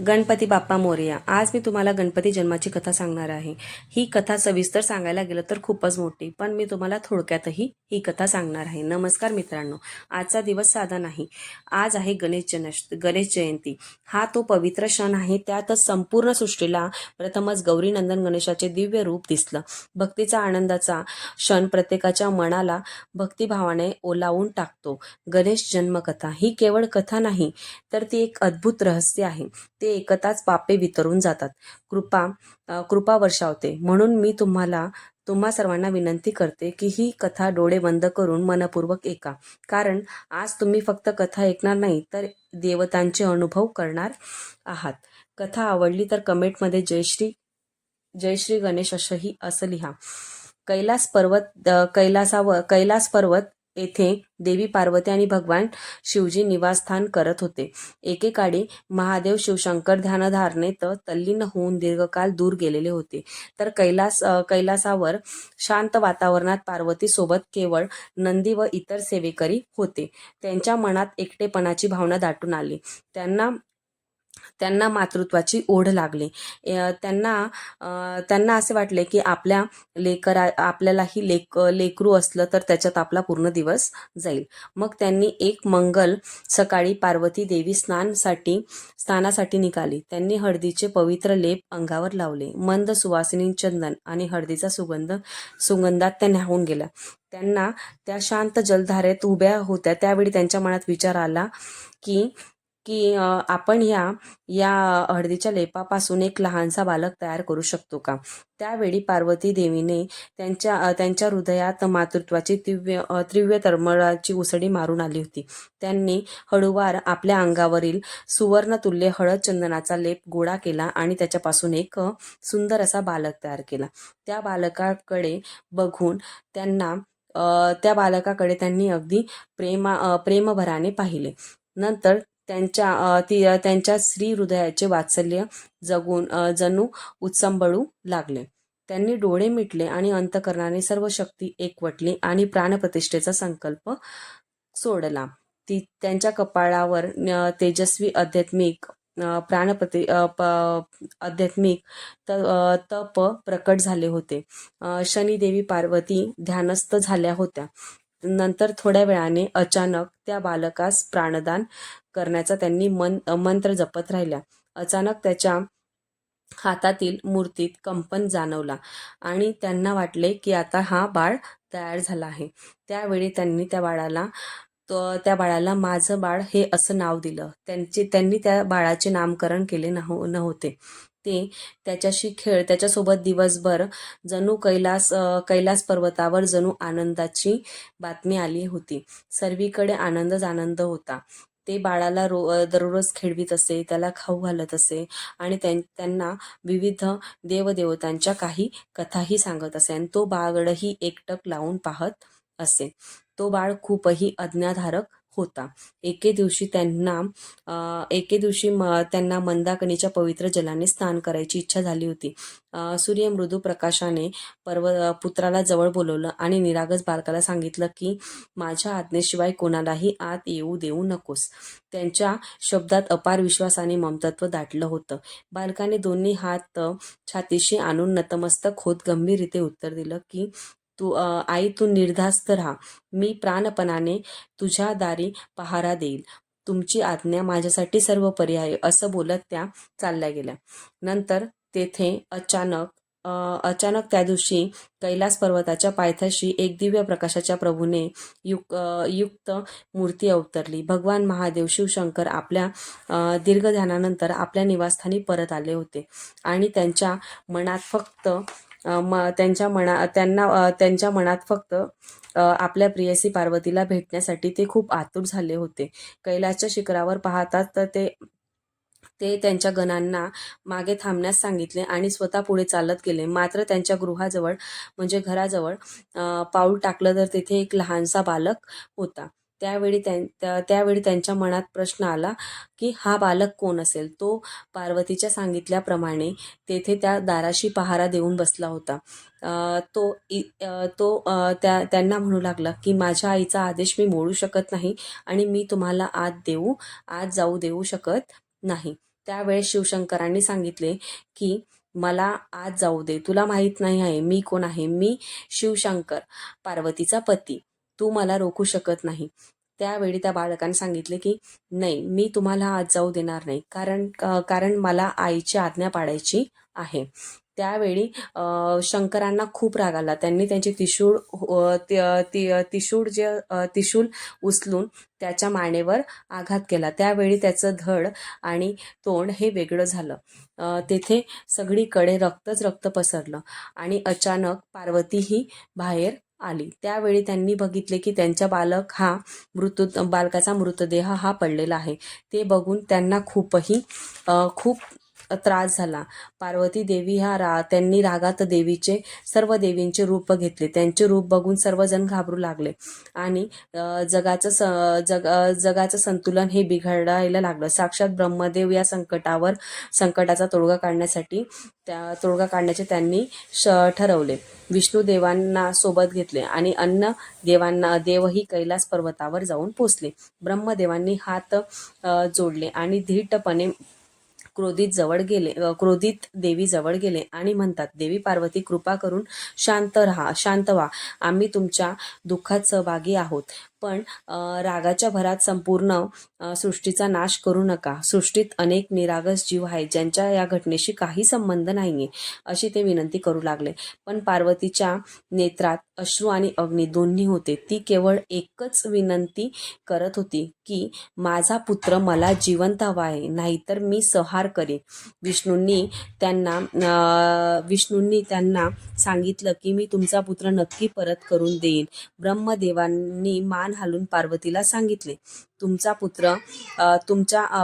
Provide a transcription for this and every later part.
गणपती बाप्पा मोरया. आज मी तुम्हाला गणपती जन्माची कथा सांगणार आहे. ही कथा सविस्तर सांगायला गेलं तर खूपच मोठी, पण मी तुम्हाला थोडक्यातही ही कथा सांगणार आहे. नमस्कार मित्रांनो, आजचा दिवस साधा नाही. आज आहे गणेश जयंती. हा तो पवित्र क्षण आहे. त्यातच संपूर्ण सृष्टीला प्रथमच गौरीनंदन गणेशाचे दिव्य रूप दिसलं. भक्तीचा आनंदाचा क्षण प्रत्येकाच्या मनाला भक्तिभावाने ओलावून टाकतो. गणेश जन्मकथा ही केवळ कथा नाही, तर ती एक अद्भुत रहस्य आहे. ते एकताच पापे वितरून जातात. कृपा वर्षावते. म्हणून मी तुम्हा सर्वांना विनंती करते की ही कथा डोळे बंद करून मनपूर्वक ऐका. कारण आज तुम्ही फक्त कथा ऐकणार नाही, तर देवतांचे अनुभव करणार आहात. कथा आवडली तर कमेंटमध्ये जय श्री गणेश असं लिहा. कैलास पर्वत येथे देवी पार्वती आणि भगवान शिवजी निवासस्थान करत होते. एकेकाळी महादेव शिवशंकर ध्यानधारणेत तल्लीन होऊन दीर्घकाल दूर गेलेले होते. तर कैलासावर शांत वातावरणात पार्वती सोबत केवळ नंदी व इतर सेवेकरी होते. त्यांच्या मनात एकटेपणाची भावना दाटून आली. त्यांना मातृत्वाची ओढ लागली. त्यांना असे वाटले की आपल्यालाही लेकरू असलं तर त्याच्यात आपला पूर्ण दिवस जाईल. मग त्यांनी एक मंगल सकाळी पार्वती देवी स्नानासाठी निघाली. त्यांनी हळदीचे पवित्र लेप अंगावर लावले. मंद सुवासिनी चंदन आणि हळदीचा सुगंधात त्या न्हावून गेल्या. त्यांना त्या शांत जलधारेत उभ्या होत्या त्यावेळी त्यांच्या मनात विचार आला की आपण या हळदीच्या लेपापासून एक लहानसा बालक तयार करू शकतो का? त्यावेळी पार्वती देवीने त्यांच्या हृदयात मातृत्वाची तीव्र तळमळाची उसळी मारून आली होती. त्यांनी हळूवार आपल्या अंगावरील सुवर्णतुल्य हळद चंदनाचा लेप गोळा केला आणि त्याच्यापासून एक सुंदर असा बालक तयार केला. त्या बालकाकडे त्यांनी अगदी प्रेमभराने पाहिले. नंतर त्यांच्या स्त्री हृदयाचे वात्सल्य जणू उत्संबळू लागले. त्यांनी डोळे मिटले आणि अंतःकरणाने सर्व शक्ती एकवटली आणि प्राणप्रतिष्ठेचा संकल्प सोडला. त्यांच्या कपाळावर तेजस्वी आध्यात्मिक तप प्रकट झाले होते. शनिदेवी पार्वती ध्यानस्थ झाल्या होत्या. नंतर थोड्या वेळाने अचानक त्या बालकास प्राणदान करण्याचा त्यांनी मंत्र जपत राहिल्या. अचानक त्याच्या हातातील मूर्तीत कंपन जाणवला आणि त्यांना वाटले की आता हा बाळ तयार झाला आहे. त्यावेळी त्यांनी त्या बाळाला माझं बाळ हे असं नाव दिलं. त्यांनी त्या बाळाचे नामकरण केले नव्हते. ते त्याच्यासोबत दिवसभर जणू कैलास पर्वतावर जणू आनंदाची बातमी आली होती. सर्वीकडे आनंद होता. ते बाळाला दररोज खेळवीत असे, त्याला खाऊ घालत असे आणि त्यांना विविध देवदेवतांच्या काही कथाही सांगत असे आणि तो बाळही एकटक लावून पाहत असे. तो बाळ खूपही आज्ञाधारक होता. एके दिवशी त्यांना मंदाकिनीच्या पवित्र जलाने स्नान करायची इच्छा झाली होती. सूर्य मृदू प्रकाशाने पुत्राला जवळ बोलवलं आणि निरागस बालकाला सांगितलं की माझ्या आज्ञेशिवाय कोणालाही आत येऊ देऊ नकोस. त्यांच्या शब्दात अपार विश्वास आणि ममतत्व दाटलं होतं. बालकाने दोन्ही हात छातीशी आणून नतमस्तक होत गंभीररीते उत्तर दिलं की आई, तू निर्धास्त राहा. मी प्राणपणाने तुझ्या दारी पहारा देईल. तुमची आज्ञा माझ्यासाठी सर्वोपरी आहे, असं बोलत त्या चालल्या गेल्या. नंतर तेथे अचानक त्या दिवशी कैलास पर्वताच्या पायथ्याशी एक दिव्य प्रकाशाच्या प्रभूने युक्त मूर्ती अवतरली. भगवान महादेव शिवशंकर आपल्या दीर्घ ध्यानानंतर आपल्या निवासस्थानी परत आले होते आणि त्यांच्या मनात फक्त आपल्या प्रियसी पार्वतीला भेटण्यासाठी ते खूप आतुर झाले होते. कैलासच्या शिखरावर पाहताच तर ते त्यांच्या गणांना मागे थांबण्यास सांगितले आणि स्वतः पुढे चालत गेले. मात्र त्यांच्या गृहाजवळ म्हणजे घराजवळ पाऊल टाकलं तर तिथे एक लहानसा बालक होता. त्यावेळी त्यांच्या मनात प्रश्न आला की हा बालक कोण असेल. तो पार्वतीच्या सांगितल्याप्रमाणे तेथे त्या दाराशी पहारा देऊन बसला होता. त्यांना म्हणू लागला की माझ्या आईचा आदेश मी मोडू शकत नाही आणि मी तुम्हाला आत जाऊ देऊ शकत नाही. त्यावेळेस शिवशंकरांनी सांगितले की मला आज जाऊ दे, तुला माहीत नाही आहे मी कोण आहे, मी शिवशंकर, पार्वतीचा पती, तू मला रोखू शकत नाही. त्यावेळी त्या बालकाने सांगितले की नाही, मी तुम्हाला आज जाऊ देणार नाही, कारण मला आईची आज्ञा पाळायची आहे. त्यावेळी शंकरांना खूप राग आला. त्यांनी त्यांचे त्रिशूळ उचलून त्याच्या मानेवर आघात केला. त्यावेळी त्याचं धड आणि तोंड हे वेगळं झालं. तेथे सगळीकडे रक्तच रक्त पसरलं आणि अचानक पार्वतीही बाहेर आली. त्यावेळी त्यांनी बघितले की त्यांच्या बालकाचा मृतदेह हा पडलेला आहे. ते बघून त्यांना खूप त्रास झाला. पार्वती देवी त्यांनी रागात सर्व देवींचे रूप घेतले. त्यांचे रूप बघून सर्वजण घाबरू लागले आणि जगाचं संतुलन हे बिघडायला लागलं. साक्षात ब्रह्मदेव या संकटाचा तोडगा काढण्याचे त्यांनी ठरवले. विष्णू देवांना सोबत घेतले आणि अन्य देवही कैलास पर्वतावर जाऊन पोचले. ब्रह्मदेवांनी हात जोडले आणि धीटपणे क्रोधित देवी जवळ गेले आणि म्हणतात, देवी पार्वती, कृपा करून शांत व्हा. आम्ही तुमच्या दुःखात सहभागी आहोत, पण रागाच्या भरात संपूर्ण सृष्टीचा नाश करू नका. सृष्टीत अनेक निरागस जीव आहेत ज्यांच्या या घटनेशी काही संबंध नाहीये, अशी ते विनंती करू लागले. पण पार्वतीच्या नेत्रात अश्रू आणि अग्नी दोन्ही होते. ती केवळ एकच विनंती करत होती की माझा पुत्र मला जिवंत हवा आहे, नाहीतर मी संहार करेन. विष्णूंनी त्यांना सांगितलं की मी तुमचा पुत्र नक्की परत करून देईन. ब्रह्मदेवांनी मान हलवून पार्वतीला सांगितले, तुमच्या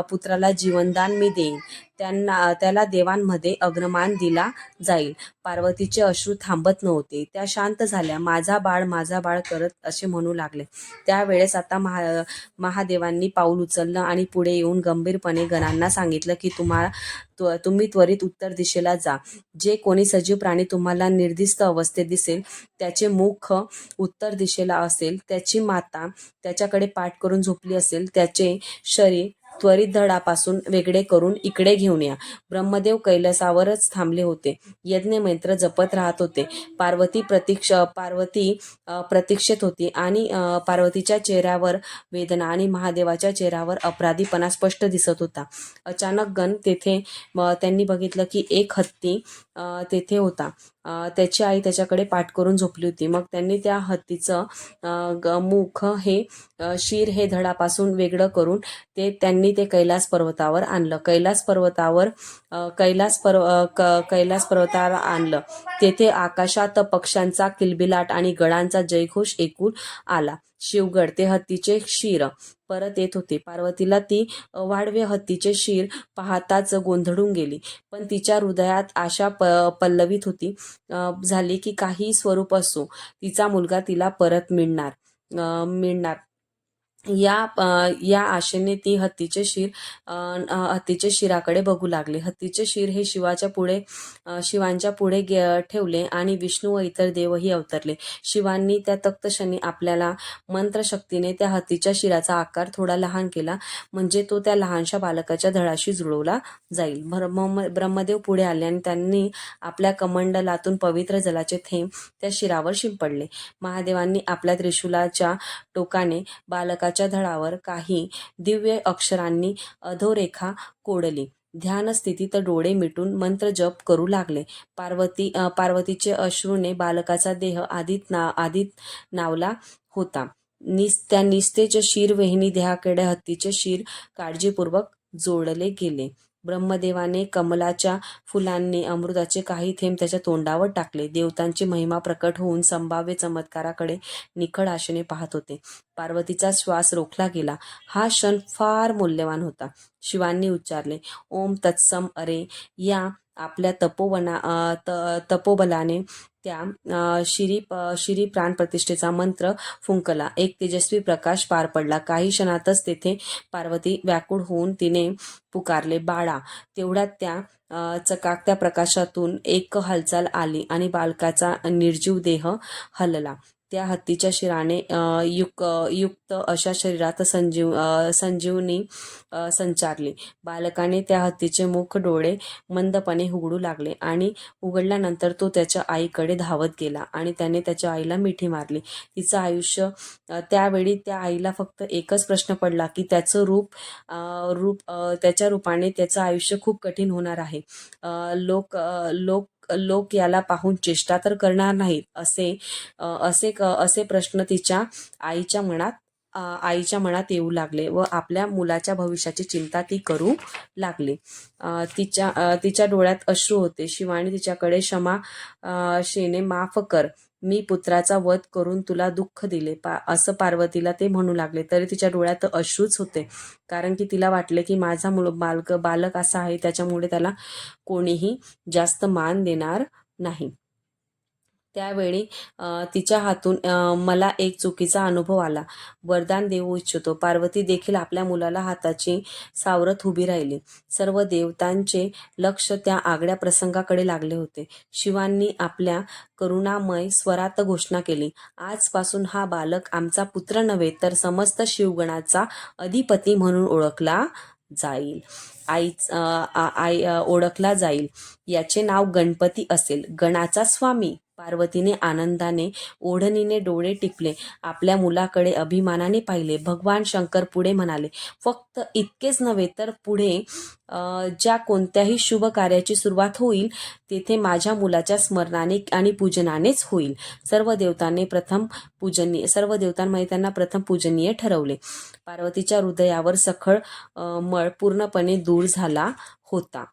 पुत्राला जीवनदान मी देईन. त्याला देवांमध्ये अग्रमान दिला जाईल. पार्वतीचे अश्रू थांबत नव्हते. त्या शांत झाल्या. माझा बाळ करत असे म्हणू लागले. त्यावेळेस आता महादेवांनी पाऊल उचललं आणि पुढे येऊन गंभीरपणे गणांना सांगितलं की तुम्ही त्वरित उत्तर दिशेला जा. जे कोणी सजीव प्राणी तुम्हाला निर्दिष्ट अवस्थेत दिसेल, त्याचे मुख उत्तर दिशेला असेल, त्याची माता त्याच्याकडे पाठ करून झोपली असेल, त्याचे शरीर त्वरित धडापासून वेगळे करून इकडे घेऊन या. ब्रह्मदेव कैलासावरच थांबले होते. यज्ञ मंत्र जपत राहत होते. पार्वती प्रतीक्षेत होती आणि पार्वतीच्या चेहऱ्यावर वेदना आणि महादेवाच्या चेहऱ्यावर अपराधीपणा स्पष्ट दिसत होता. अचानक त्यांनी बघितलं की एक हत्ती तेथे होता. त्याची आई त्याच्याकडे पाठ करून झोपली होती. मग त्यांनी त्या हत्तीचं मुख हे शिर हे धडापासून वेगळं करून त्यांनी ते कैलास पर्वतावर आणलं. कैलास पर्वतावर आणलं. तेथे आकाशात पक्ष्यांचा किलबिलाट आणि गडांचा जयघोष ऐकून आला. शिवगड ते हत्तीचे शिर परत येत होते. पार्वतीला ती वाढवे हत्तीचे शिर पाहताच गोंधळून गेली. पण तिच्या हृदयात आशा पल्लवित झाली की काही स्वरूप असो, तिचा मुलगा तिला परत मिळणार. या आशेने ती हत्तीचे शिराकडे बघू लागले. हत्तीचे शिर हे शिवांच्या पुढे ठेवले आणि विष्णू व इतर देवही अवतरले. शिवांनी त्या तख्तक्षणी आपल्याला मंत्रशक्तीने त्या हत्तीच्या शिराचा आकार थोडा लहान केला, म्हणजे तो त्या लहानशा बालकाच्या धडाशी जुळवला जाईल. ब्रह्मदेव पुढे आले आणि त्यांनी आपल्या कमंडलातून पवित्र जलाचे थेंब त्या शिरावर शिंपडले. महादेवांनी आपल्या त्रिशूलाच्या टोकाने बालकाच्या धडावर काही दिव्य अक्षरांनी अधोरेखा कोडली. ध्यान स्थितीत डोळे मिटून मंत्र जप करू लागले. पार्वतीचे अश्रूने बालकाचा देह आधीत नावला होता. त्या निस्तेज शिरवेहिनी देहाकडे हत्तीचे शिर काळजीपूर्वक जोडले गेले. ब्रह्मदेवाने कमलाच्या फुलांनी अमृताचे काही थेंब त्याच्या तोंडावर टाकले. देवतांची महिमा प्रकट होऊन संभाव्य चमत्काराकडे निखळ आशेने पाहत होते. पार्वतीचा श्वास रोखला गेला. हा क्षण फार मौल्यवान होता. शिवांनी उच्चारले, ओम तत्सम. अरे, या आपल्या तपोबलाने त्या शिरी प्राणप्रतिष्ठेचा मंत्र फुंकला. एक तेजस्वी प्रकाश पार पडला. काही क्षणातच तेथे पार्वती व्याकुळ होऊन तिने पुकारले, बाळा. तेवढ्यात त्या चकाकत्या प्रकाशातून एक हालचाल आली आणि बालकाचा निर्जीव देह हलला. त्या हत्तीच्या शिराने युक्त अशा शरीरात संजीवनी संचारली. बालकाने त्या हत्तीचे मुख डोळे मंदपणे उघडू लागले आणि उघडल्यानंतर तो त्याच्या आईकडे धावत गेला आणि त्याने त्याच्या आईला मिठी मारली. तिचं आयुष्य त्यावेळी त्या आईला फक्त एकच प्रश्न पडला की त्याचं त्याच्या रूपाने त्याचं आयुष्य खूप कठीण होणार आहे. लोक याला पाहून चेष्टा तर करणार नाहीत असे प्रश्न तिच्या आईच्या मनात येऊ लागले व आपल्या मुलाच्या भविष्याची चिंता ती करू लागली. तिच्या डोळ्यात अश्रू होते. शिवाने तिच्याकडे क्षमाशीने माफ कर, मी पुत्राचा वध करून तुला दुःख दिले असं पार्वतीला ते म्हणू लागले. तरी तिच्या डोळ्यात अश्रूच होते, कारण की तिला वाटले की माझा बालक असा आहे, त्याच्यामुळे त्याला कोणीही जास्त मान देणार नाही. त्यावेळी तिच्या हातून मला एक चुकीचा अनुभव आला. वरदान देऊ इच्छितो. पार्वती देखील आपल्या मुलाला हाताची सावरत उभी राहिली. सर्व देवतांचे लक्ष त्या आगळ्या प्रसंगाकडे लागले होते. शिवांनी आपल्या करुणामय स्वरात घोषणा केली, आजपासून हा बालक आमचा पुत्र नव्हे तर समस्त शिवगणाचा अधिपती म्हणून ओळखला जाईल. ओळखला जाईल. याचे नाव गणपती असेल, गणाचा स्वामी. पार्वतीने आनंदाने ओढणीने डोळे टिपले, आपल्या मुलाकडे अभिमानाने पाहिले. भगवान शंकर पुढे म्हणाले, फक्त इतकेच नव्हे तर पुढे ज्या कोणत्याही शुभ कार्याची सुरुवात होईल तेथे माझ्या मुलाच्या स्मरणाने आणि पूजनानेच होईल. सर्व देवतांमध्ये त्यांना प्रथम पूजनीय ठरवले. पार्वतीच्या हृदयावर सखळ मळ पूर्णपणे दूर झाला होता.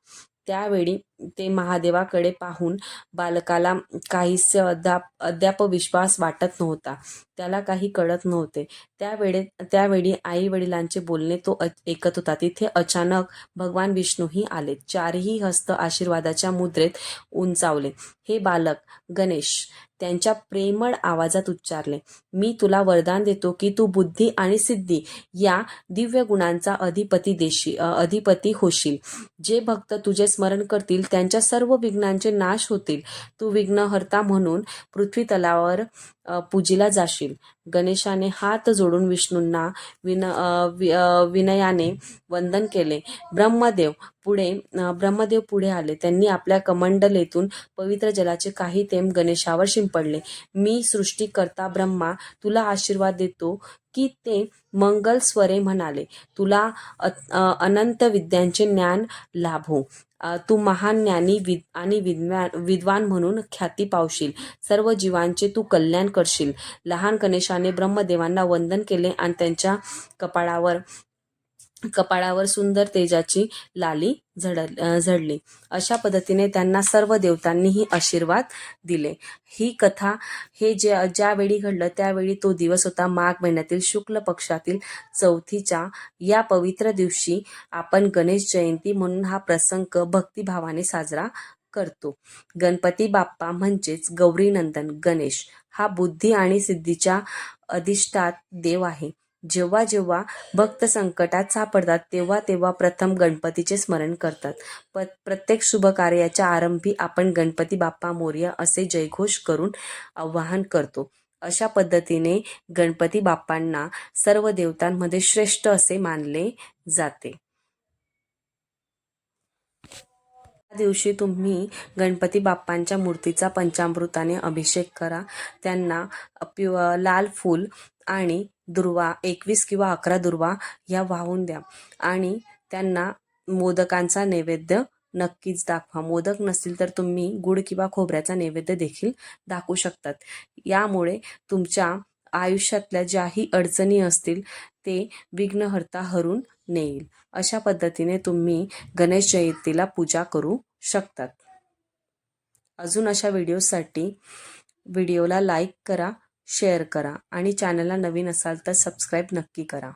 त्यावेळी ते महादेवाकडे पाहून बालकाला काहीसे अद्याप विश्वास वाटत नव्हता. त्याला काही कळत नव्हते. त्यावेळी आई वडिलांचे बोलणे तो ऐकत होता. तिथे अचानक भगवान विष्णूही आले. चारही हस्त आशीर्वादाच्या मुद्रेत उंचावले. हे बालक गणेश त्यांच्या प्रेमळ आवाजात उच्चारले, मी तुला वरदान देतो की तू बुद्धी आणि सिद्धी या दिव्य गुणांचा अधिपती होशील. जे भक्त तुझे स्मरण करतील त्यांच्या सर्व विघ्नांचे नाश होतील. तू विघ्नहर्ता म्हणून पृथ्वी तलावर पूजिला जाशील. गणेशाने हात जोडून विष्णूंना विनयाने वंदन केले. ब्रह्मदेव पुढे आले. त्यांनी आपल्या कमंडलेतून पवित्र जलाचे काही थेंब गणेशावर शिंपडले. मी सृष्टीकर्ता ब्रह्मा तुला आशीर्वाद देतो की ते मंगल स्वरे म्हणाले, तुला अनंत विद्यांचे ज्ञान लाभो. तू महान ज्ञानी आणि विद्वान म्हणून ख्याती पावशील. सर्व जीवांचे तू कल्याण करशील. लहान गणेशाने ब्रह्मदेवांना वंदन केले आणि त्यांच्या कपाळावर सुंदर तेजाची लाली झडली. अशा पद्धतीने त्यांना सर्व देवतांनीही आशीर्वाद दिले. ही कथा ज्यावेळी घडलं त्यावेळी तो दिवस होता माघ महिन्यातील शुक्ल पक्षातील चौथीच्या या पवित्र दिवशी आपण गणेश जयंती म्हणून हा प्रसंग भक्तिभावाने साजरा करतो. गणपती बाप्पा म्हणजेच गौरीनंदन गणेश हा बुद्धी आणि सिद्धीच्या अधिष्ठात देव आहे. जेव्हा जेव्हा भक्त संकटात सापडतात तेव्हा प्रथम गणपतीचे स्मरण करतात. प्रत्येक शुभ कार्याच्या आरंभी आपण गणपती बाप्पा मोरया असे जयघोष करून आवाहन करतो. अशा पद्धतीने गणपती बाप्पांना सर्व देवतांमध्ये श्रेष्ठ असे मानले जाते. या दिवशी तुम्ही गणपती बाप्पांच्या मूर्तीचा पंचामृताने अभिषेक करा. त्यांना लाल फूल आणि दुर्वा 21 किंवा 11 दुर्वा या वाहून द्या आणि त्यांना मोदकांचा नैवेद्य नक्कीच दाखवा. मोदक नसतील तर तुम्ही गुळ किंवा खोबऱ्याचा नैवेद्य देखील दाखवू शकतात. यामुळे तुमच्या आयुष्यातल्या ज्याही अडचणी असतील ते विघ्नहर्ता हरून नेईल. अशा पद्धतीने तुम्ही गणेश जयंतीला पूजा करू शकतात. अजून अशा व्हिडिओसाठी व्हिडिओला लाईक करा, शेअर करा आणि चॅनलला नवीन असाल तर सबस्क्राईब नक्की करा.